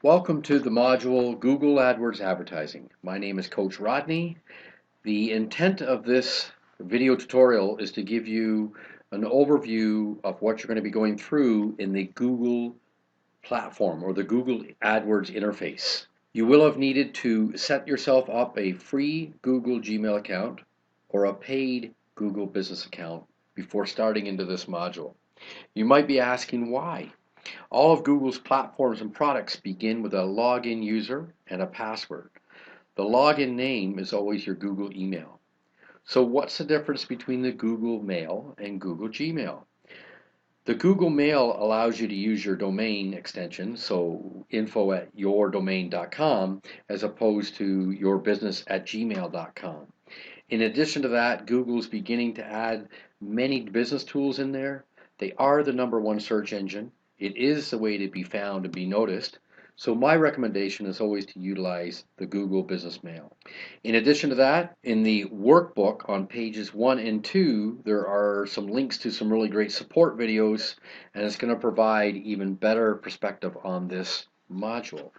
Welcome to the module Google AdWords Advertising. My name is Coach Rodney. The intent of this video tutorial is to give you an overview of what you're going to be going through in the Google platform or the Google AdWords interface. You will have needed to set yourself up a free Google Gmail account or a paid Google business account before starting into this module. You might be asking why. All of Google's platforms and products begin with a login user and a password. The login name is always your Google email. So what's the difference between the Google Mail and Google Gmail? The Google Mail allows you to use your domain extension, so info@yourdomain.com, as opposed to yourbusiness@gmail.com. In addition to that, Google's beginning to add many business tools in there. They are the #1 search engine. It is the way to be found and be noticed. So my recommendation is always to utilize the Google Business Mail. In addition to that, in the workbook on pages 1 and 2, there are some links to some really great support videos, and it's going to provide even better perspective on this module.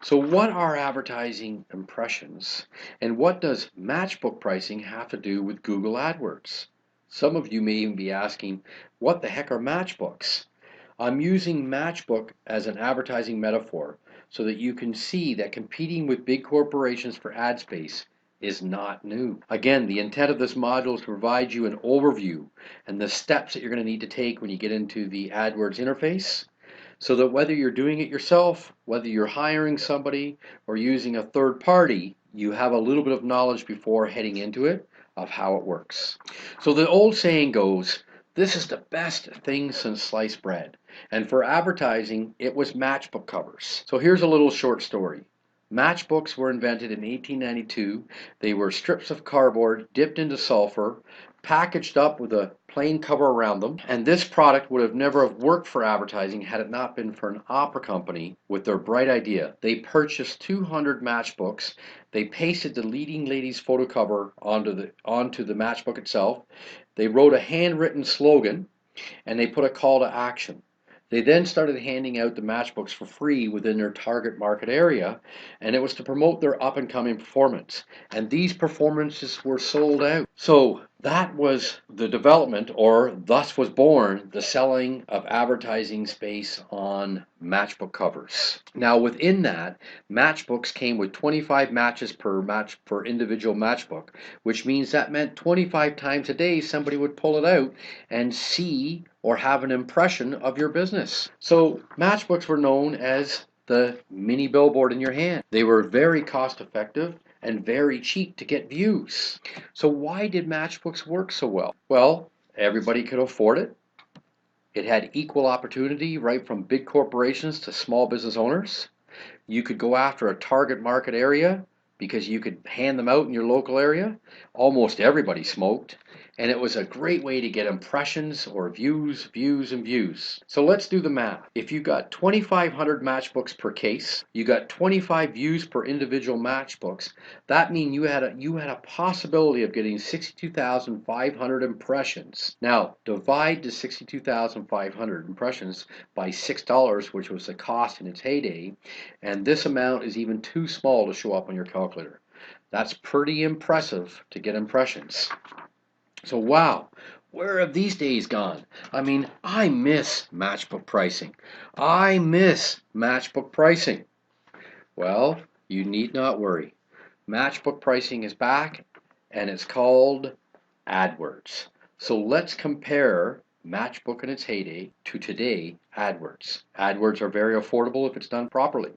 So what are advertising impressions, and what does matchbook pricing have to do with Google AdWords? Some of you may even be asking, what the heck are matchbooks? I'm using matchbook as an advertising metaphor so that you can see that competing with big corporations for ad space is not new. Again, the intent of this module is to provide you an overview and the steps that you're going to need to take when you get into the AdWords interface, so that whether you're doing it yourself, whether you're hiring somebody, or using a third party, you have a little bit of knowledge before heading into it of how it works. So the old saying goes, this is the best thing since sliced bread. And for advertising, it was matchbook covers. So here's a little short story. Matchbooks were invented in 1892. They were strips of cardboard dipped into sulfur, packaged up with a plain cover around them, and this product would have never have worked for advertising had it not been for an opera company with their bright idea. They purchased 200 matchbooks. They pasted the leading lady's photo cover onto the matchbook itself. They wrote a handwritten slogan, and they put a call to action. They then started handing out the matchbooks for free within their target market area, and it was to promote their up-and-coming performance. And these performances were sold out. So that was the development, or thus was born, the selling of advertising space on matchbook covers. Now within that, matchbooks came with 25 matches per individual matchbook, which means that meant 25 times a day somebody would pull it out and see or have an impression of your business. So matchbooks were known as the mini billboard in your hand. They were very cost effective and very cheap to get views. So why did matchbooks work so well? Well, everybody could afford it. It had equal opportunity right from big corporations to small business owners. You could go after a target market area because you could hand them out in your local area. Almost everybody smoked, and it was a great way to get impressions or views, and views. So let's do the math. If you got 2,500 matchbooks per case, you got 25 views per individual matchbooks. That means you had a possibility of getting 62,500 impressions. Now divide the 62,500 impressions by $6, which was the cost in its heyday, and this amount is even too small to show up on your calculator. That's pretty impressive to get impressions. So wow, where have these days gone? I mean, I miss matchbook pricing. I miss matchbook pricing. Well, you need not worry. Matchbook pricing is back, and it's called AdWords. So let's compare matchbook in its heyday to today AdWords. AdWords are very affordable if it's done properly.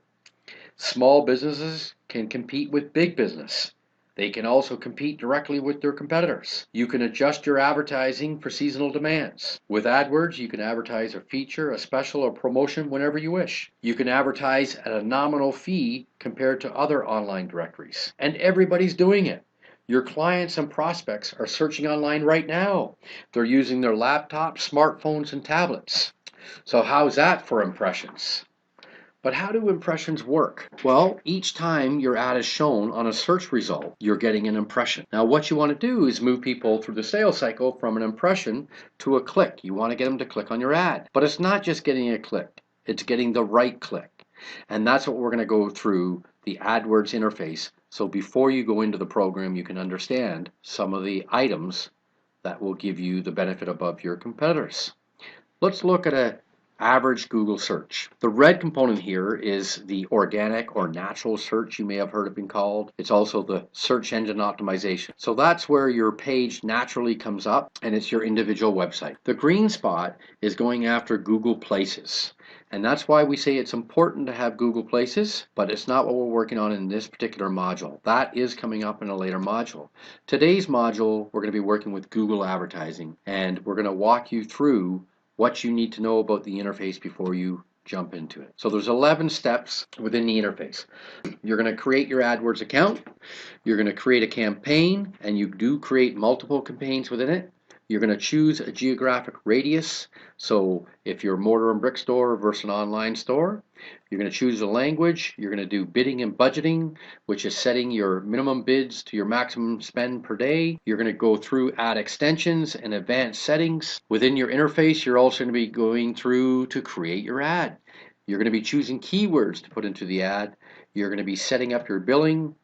Small businesses can compete with big business. They can also compete directly with their competitors. You can adjust your advertising for seasonal demands. With AdWords, you can advertise a feature, a special, or promotion whenever you wish. You can advertise at a nominal fee compared to other online directories. And everybody's doing it. Your clients and prospects are searching online right now. They're using their laptops, smartphones, and tablets. So how's that for impressions? But how do impressions work? Well, each time your ad is shown on a search result, you're getting an impression. Now what you want to do is move people through the sales cycle from an impression to a click. You want to get them to click on your ad. But it's not just getting a click, it's getting the right click. And that's what we're going to go through the AdWords interface. So before you go into the program, you can understand some of the items that will give you the benefit above your competitors. Let's look at an average Google search. The red component here is the organic or natural search, you may have heard it being called. It's also the search engine optimization. So that's where your page naturally comes up and it's your individual website. The green spot is going after Google Places. And that's why we say it's important to have Google Places, but it's not what we're working on in this particular module. That is coming up in a later module. Today's module, we're going to be working with Google advertising, and we're going to walk you through what you need to know about the interface before you jump into it. So there's 11 steps within the interface. You're going to create your AdWords account. You're going to create a campaign, and you do create multiple campaigns within it. You're going to choose a geographic radius. So if you're a mortar and brick store versus an online store, you're going to choose a language. You're going to do bidding and budgeting, which is setting your minimum bids to your maximum spend per day. You're going to go through ad extensions and advanced settings. Within your interface, you're also going to be going through to create your ad. You're going to be choosing keywords to put into the ad. You're going to be setting up your billing.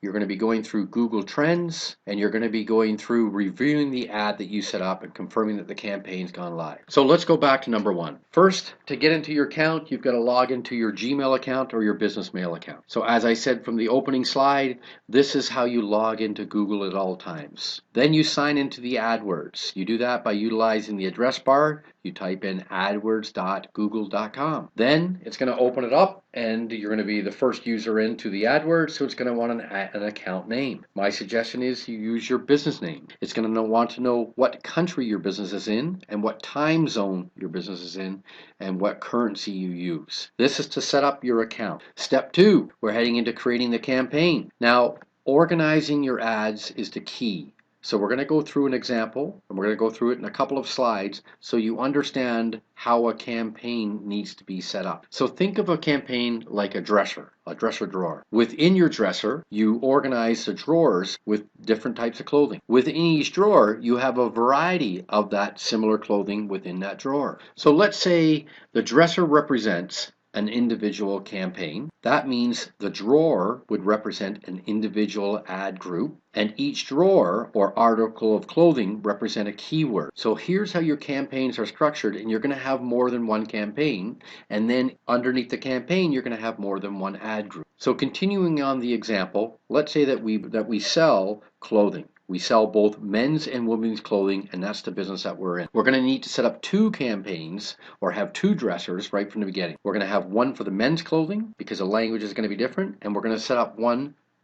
You're going to be going through Google Trends, and you're going to be going through reviewing the ad that you set up and confirming that the campaign's gone live. So let's go back to number one. First, to get into your account, you've got to log into your Gmail account or your business mail account. So as I said from the opening slide, this is how you log into Google at all times. Then you sign into the AdWords. You do that by utilizing the address bar. You type in adwords.google.com. Then it's going to open it up, and you're going to be the first user into the AdWords, so it's going to want an account name. My suggestion is you use your business name. It's going to want to know what country your business is in and what time zone your business is in and what currency you use. This is to set up your account. Step two, we're heading into creating the campaign. Now, organizing your ads is the key. So we're going to go through an example, and we're going to go through it in a couple of slides so you understand how a campaign needs to be set up. So think of a campaign like a dresser drawer. Within your dresser, you organize the drawers with different types of clothing. Within each drawer, you have a variety of that similar clothing within that drawer. So let's say the dresser represents an individual campaign. That means the drawer would represent an individual ad group, and each drawer or article of clothing represent a keyword. So here's how your campaigns are structured, and you're going to have more than one campaign, and then underneath the campaign you're going to have more than one ad group. So continuing on the example, let's say that we sell clothing. We sell both men's and women's clothing, and that's the business that we're in. We're going to need to set up two campaigns or have two dressers right from the beginning. We're going to have one for the men's clothing because the language is going to be different, and we're going to set up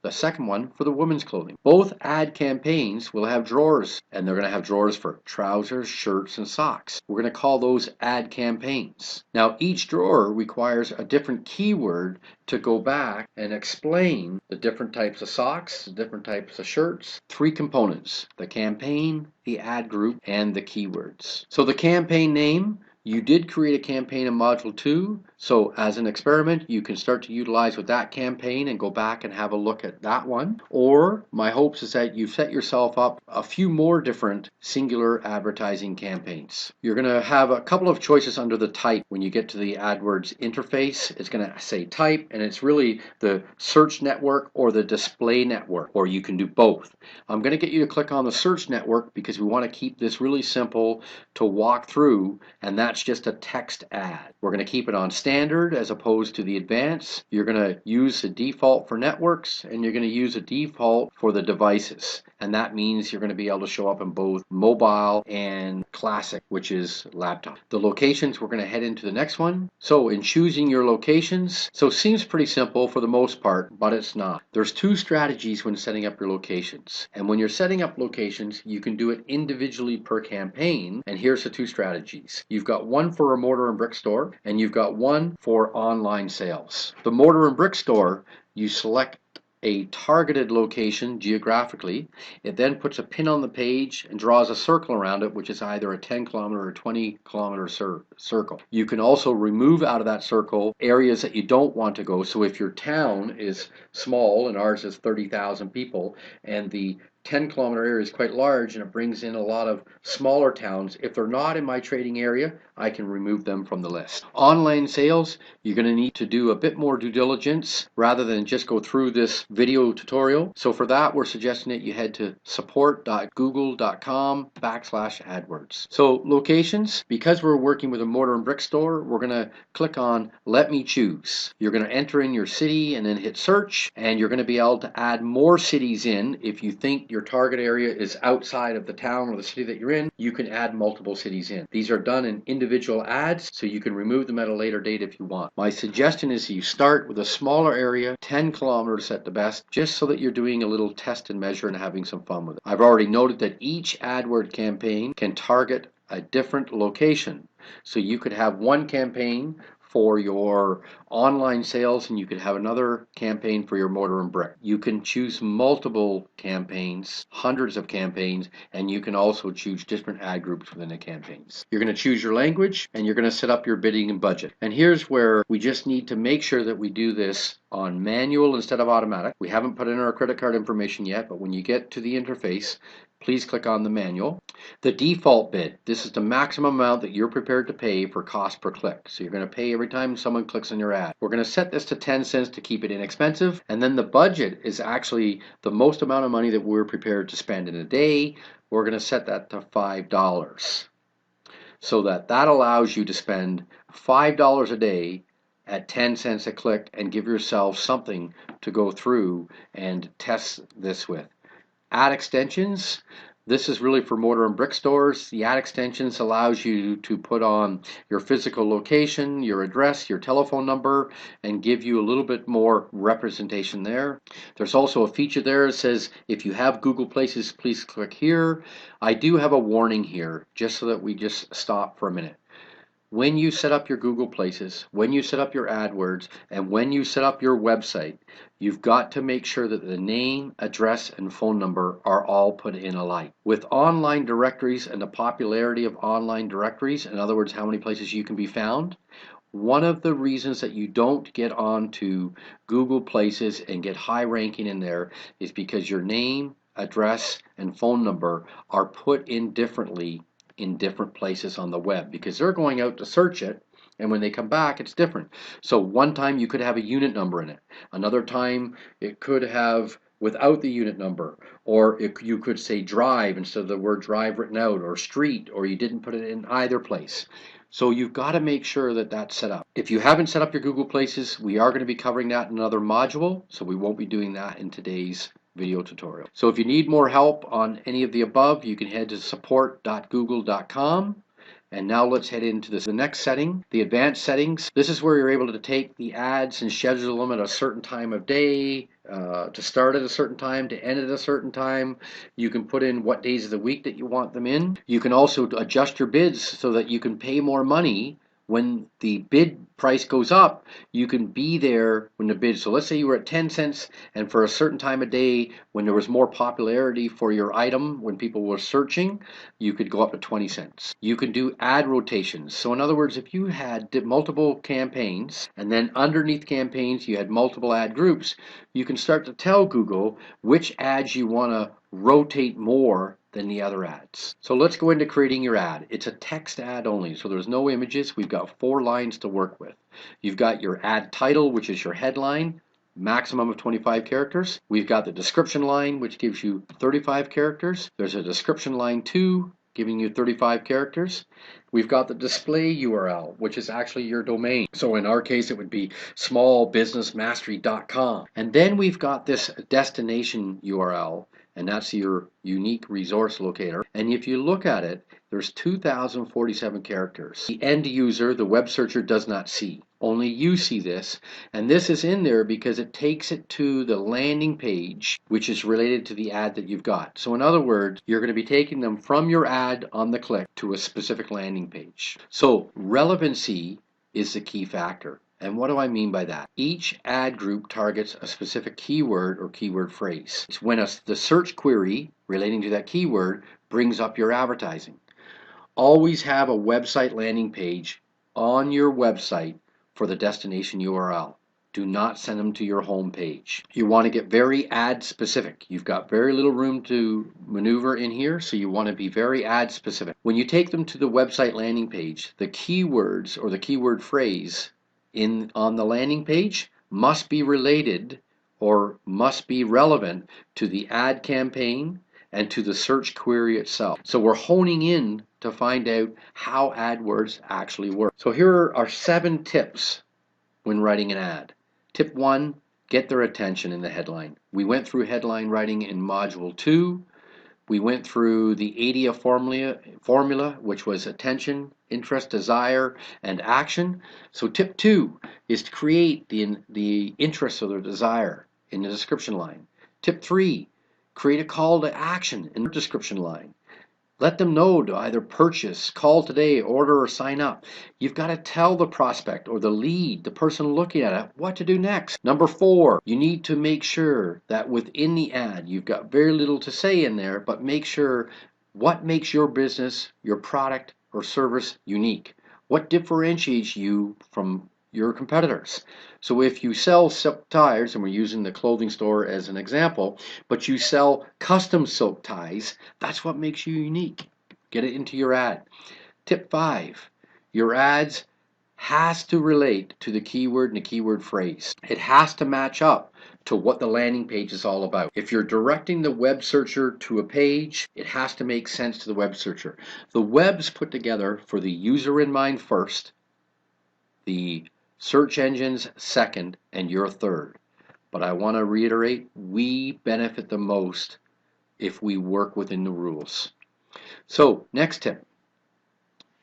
the second one for the women's clothing. Both ad campaigns will have drawers, and they're going to have drawers for trousers, shirts, and socks. We're going to call those ad campaigns. Now, each drawer requires a different keyword to go back and explain the different types of socks, the different types of shirts. Three components: the campaign, the ad group, and the keywords. So the campaign name, you did create a campaign in Module 2, so as an experiment, you can start to utilize with that campaign and go back and have a look at that one. Or my hopes is that you've set yourself up a few more different singular advertising campaigns. You're going to have a couple of choices under the type. When you get to the AdWords interface, it's going to say type, and it's really the search network or the display network, or you can do both. I'm going to get you to click on the search network because we want to keep this really simple to walk through, and that's just a text ad. We're going to keep it on standard as opposed to the advanced. You're going to use the default for networks, and you're going to use a default for the devices. And that means you're going to be able to show up in both mobile and classic, which is laptop. The locations, we're going to head into the next one. So in choosing your locations, so it seems pretty simple for the most part, but it's not. There's two strategies when setting up your locations. And when you're setting up locations, you can do it individually per campaign. And here's the two strategies. You've got one for a mortar and brick store, and you've got one for online sales. The mortar and brick store, you select a targeted location geographically. It then puts a pin on the page and draws a circle around it, which is either a 10-kilometer or 20-kilometer circle. You can also remove out of that circle areas that you don't want to go. So if your town is small, and ours is 30,000 people, and the 10-kilometer area is quite large and it brings in a lot of smaller towns. If they're not in my trading area, I can remove them from the list. Online sales, you're going to need to do a bit more due diligence rather than just go through this video tutorial. So for that, we're suggesting that you head to support.google.com/AdWords. So locations, because we're working with a mortar and brick store, we're going to click on Let Me Choose. You're going to enter in your city and then hit search, and you're going to be able to add more cities in. If you think your target area is outside of the town or the city that you're in, you can add multiple cities in. These are done in individual ads, so you can remove them at a later date if you want. My suggestion is you start with a smaller area, 10 kilometers at the best, just so that you're doing a little test and measure and having some fun with it. I've already noted that each AdWord campaign can target a different location. So you could have one campaign for your online sales and you could have another campaign for your mortar and brick. You can choose multiple campaigns, hundreds of campaigns, and you can also choose different ad groups within the campaigns. You're going to choose your language and you're going to set up your bidding and budget. And here's where we just need to make sure that we do this on manual instead of automatic. We haven't put in our credit card information yet, but when you get to the interface, please click on the manual. The default bid, this is the maximum amount that you're prepared to pay for cost per click. So you're going to pay every time someone clicks on your ad. We're going to set this to 10 cents to keep it inexpensive. And then the budget is actually the most amount of money that we're prepared to spend in a day. We're going to set that to $5. So that allows you to spend $5 a day at 10 cents a click and give yourself something to go through and test this with. Ad extensions, this is really for mortar and brick stores. The ad extensions allows you to put on your physical location, your address, your telephone number, and give you a little bit more representation there. There's also a feature there that says if you have Google Places, please click here. I do have a warning here, just so that we just stop for a minute. When you set up your Google Places, when you set up your AdWords, and when you set up your website, you've got to make sure that the name, address, and phone number are all put in alike. With online directories and the popularity of online directories, in other words, how many places you can be found, one of the reasons that you don't get onto Google Places and get high ranking in there is because your name, address, and phone number are put in differently in different places on the web because they're going out to search it, and when they come back it's different. So one time you could have a unit number in it, another time it could have without the unit number, or you could say drive instead of the word drive written out, or street, or you didn't put it in either place. So you've got to make sure that that's set up. If you haven't set up your Google Places, we are going to be covering that in another module, so we won't be doing that in today's video tutorial. So if you need more help on any of the above, you can head to support.google.com. And now let's head into the next setting, the advanced settings. This is where you're able to take the ads and schedule them at a certain time of day, to start at a certain time, to end at a certain time. You can put in what days of the week that you want them in. You can also adjust your bids so that you can pay more money when the bid price goes up. You can be there when the bid, so let's say you were at 10 cents and for a certain time of day when there was more popularity for your item, when people were searching, you could go up to 20 cents. You can do ad rotations. So in other words, if you had multiple campaigns and then underneath campaigns you had multiple ad groups, you can start to tell Google which ads you want to rotate more than the other ads. So let's go into creating your ad. It's a text ad only, so there's no images. We've got 4 lines to work with. You've got your ad title, which is your headline, maximum of 25 characters. We've got the description line, which gives you 35 characters. There's a description line 2, giving you 35 characters. We've got the display URL, which is actually your domain. So in our case, it would be smallbusinessmastery.com. And then we've got this destination URL, and that's your unique resource locator. And if you look at it, there's 2,047 characters. The end user, the web searcher, does not see. Only you see this, and this is in there because it takes it to the landing page, which is related to the ad that you've got. So in other words, you're going to be taking them from your ad on the click to a specific landing page. So relevancy is the key factor. And what do I mean by that? Each ad group targets a specific keyword or keyword phrase. It's when the search query relating to that keyword brings up your advertising. Always have a website landing page on your website for the destination URL. Do not send them to your home page. You want to get very ad specific. You've got very little room to maneuver in here, so you want to be very ad specific. When you take them to the website landing page, the keywords or the keyword phrase on the landing page must be related or must be relevant to the ad campaign and to the search query itself. So we're honing in to find out how AdWords actually work. So here are 7 tips when writing an ad. Tip 1, get their attention in the headline. We went through headline writing in Module 2. We went through the ADIA formula, which was attention, interest, desire, and action. So tip 2 is to create the interest or the desire in the description line. Tip 3, create a call to action in the description line. Let them know to either purchase, call today, order, or sign up. You've got to tell the prospect or the lead, the person looking at it, what to do next. Number 4, you need to make sure that within the ad, you've got very little to say in there, but make sure what makes your business, your product, or service unique. What differentiates you from your competitors? So if you sell silk ties, and we're using the clothing store as an example, but you sell custom silk ties, that's what makes you unique. Get it into your ad. Tip 5, your ads has to relate to the keyword and the keyword phrase. It has to match up to what the landing page is all about. If you're directing the web searcher to a page, it has to make sense to the web searcher. The web's put together for the user in mind first, the search engines second, and your third. But I want to reiterate, we benefit the most if we work within the rules. So, next tip.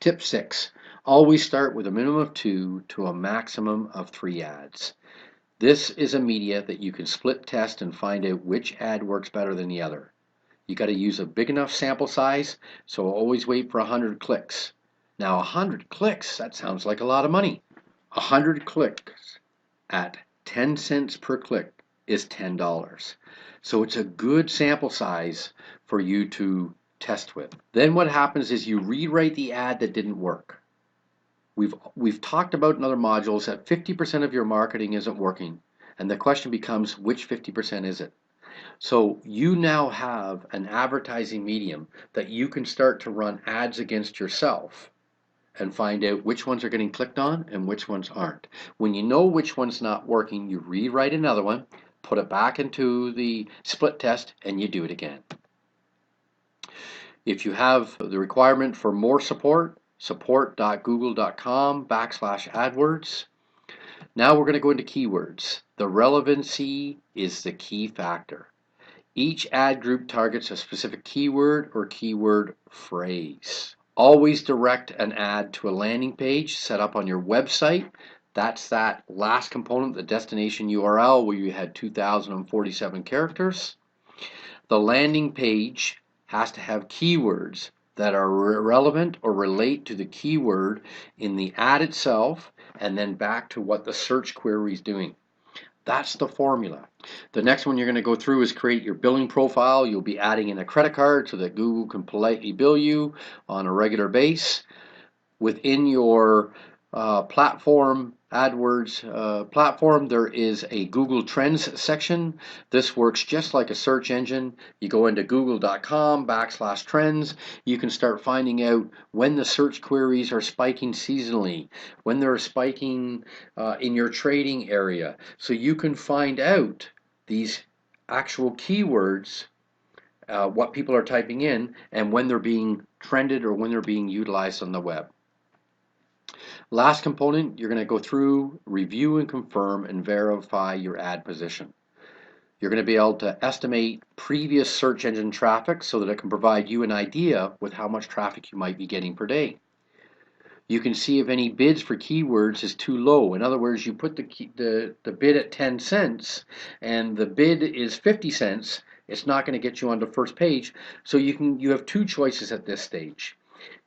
Tip 6. Always start with a minimum of 2 to a maximum of 3 ads. This is a media that you can split test and find out which ad works better than the other. You got to use a big enough sample size, so always wait for 100 clicks. Now 100 clicks, that sounds like a lot of money. 100 clicks at 10 cents per click is $10. So it's a good sample size for you to test with. Then what happens is you rewrite the ad that didn't work. We've talked about in other modules that 50% of your marketing isn't working, and the question becomes, which 50% is it? So you now have an advertising medium that you can start to run ads against yourself and find out which ones are getting clicked on and which ones aren't. When you know which one's not working, you rewrite another one, put it back into the split test, and you do it again. If you have the requirement for more support, support.google.com/AdWords. Now we're going to go into keywords. The relevancy is the key factor. Each ad group targets a specific keyword or keyword phrase. Always direct an ad to a landing page set up on your website. That's that last component, the destination URL, where you had 2,047 characters. The landing page has to have keywords that are relevant or relate to the keyword in the ad itself and then back to what the search query is doing. That's the formula. The next one you're going to go through is create your billing profile. You'll be adding in a credit card so that Google can politely bill you on a regular basis. Within your platform, AdWords platform, there is a Google Trends section. This works just like a search engine. You go into google.com/trends. You can start finding out when the search queries are spiking seasonally, when they're spiking in your trading area. So you can find out these actual keywords, what people are typing in, and when they're being trended or when they're being utilized on the web. Last component, you're going to go through, review and confirm and verify your ad position. You're going to be able to estimate previous search engine traffic so that it can provide you an idea with how much traffic you might be getting per day. You can see if any bids for keywords is too low. In other words, you put the bid at 10 cents and the bid is 50 cents. It's not going to get you on the first page. So you have 2 choices at this stage.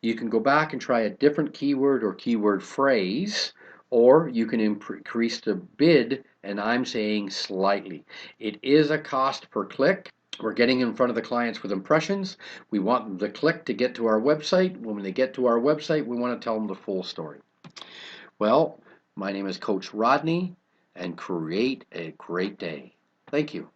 You can go back and try a different keyword or keyword phrase, or you can increase the bid, and I'm saying slightly. It is a cost per click. We're getting in front of the clients with impressions. We want them to click to get to our website. When they get to our website, we want to tell them the full story. Well, my name is Coach Rodney. and create a great day. Thank you.